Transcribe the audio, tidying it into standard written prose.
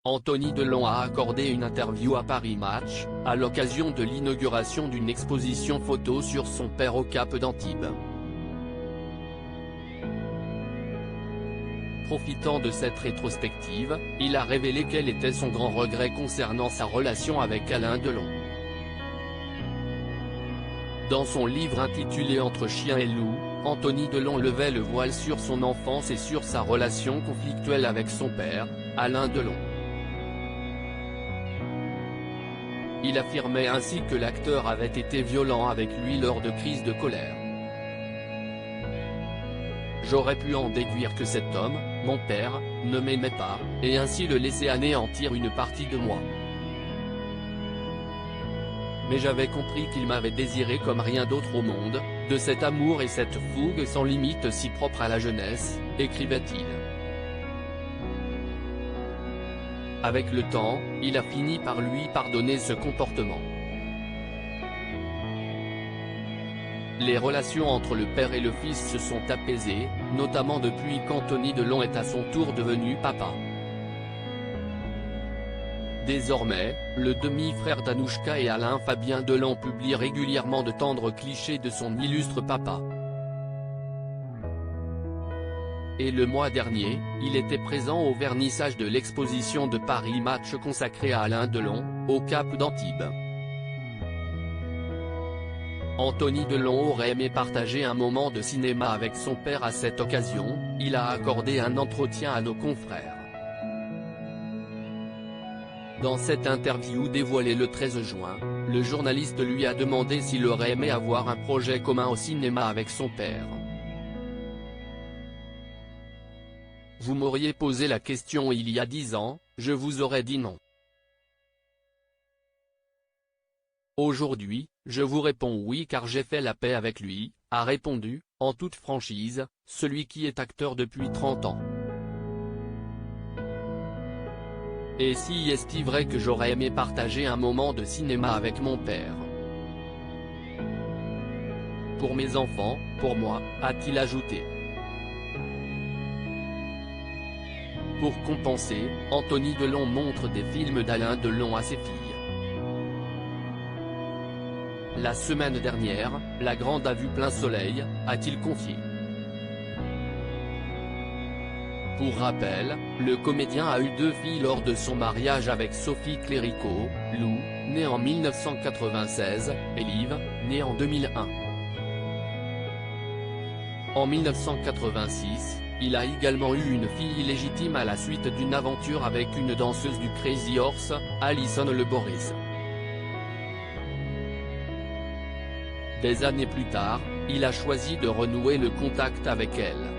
Anthony Delon a accordé une interview à Paris Match, à l'occasion de l'inauguration d'une exposition photo sur son père au Cap d'Antibes. Profitant de cette rétrospective, il a révélé quel était son grand regret concernant sa relation avec Alain Delon. Dans son livre intitulé Entre chien et loup, Anthony Delon levait le voile sur son enfance et sur sa relation conflictuelle avec son père, Alain Delon. Il affirmait ainsi que l'acteur avait été violent avec lui lors de crises de colère. J'aurais pu en déduire que cet homme, mon père, ne m'aimait pas, et ainsi le laisser anéantir une partie de moi. Mais j'avais compris qu'il m'avait désiré comme rien d'autre au monde, de cet amour et cette fougue sans limite si propre à la jeunesse, écrivait-il. Avec le temps, il a fini par lui pardonner ce comportement. Les relations entre le père et le fils se sont apaisées, notamment depuis qu'Anthony Delon est à son tour devenu papa. Désormais, le demi-frère d'Anouchka et Alain Fabien Delon publie régulièrement de tendres clichés de son illustre papa. Et le mois dernier, il était présent au vernissage de l'exposition de Paris Match consacrée à Alain Delon, au Cap d'Antibes. Anthony Delon aurait aimé partager un moment de cinéma avec son père à cette occasion, il a accordé un entretien à nos confrères. Dans cette interview dévoilée le 13 juin, le journaliste lui a demandé s'il aurait aimé avoir un projet commun au cinéma avec son père. Vous m'auriez posé la question il y a 10 ans, je vous aurais dit non. Aujourd'hui, je vous réponds oui car j'ai fait la paix avec lui, a répondu, en toute franchise, celui qui est acteur depuis 30 ans. Et si est-il vrai que j'aurais aimé partager un moment de cinéma avec mon père? Pour mes enfants, pour moi, a-t-il ajouté. Pour compenser, Anthony Delon montre des films d'Alain Delon à ses filles. La semaine dernière, la grande a vu plein soleil, a-t-il confié. Pour rappel, le comédien a eu 2 filles lors de son mariage avec Sophie Cléricault, Lou, née en 1996, et Liv, née en 2001. En 1986, il a également eu une fille illégitime à la suite d'une aventure avec une danseuse du Crazy Horse, Alison Le Boris. Des années plus tard, il a choisi de renouer le contact avec elle.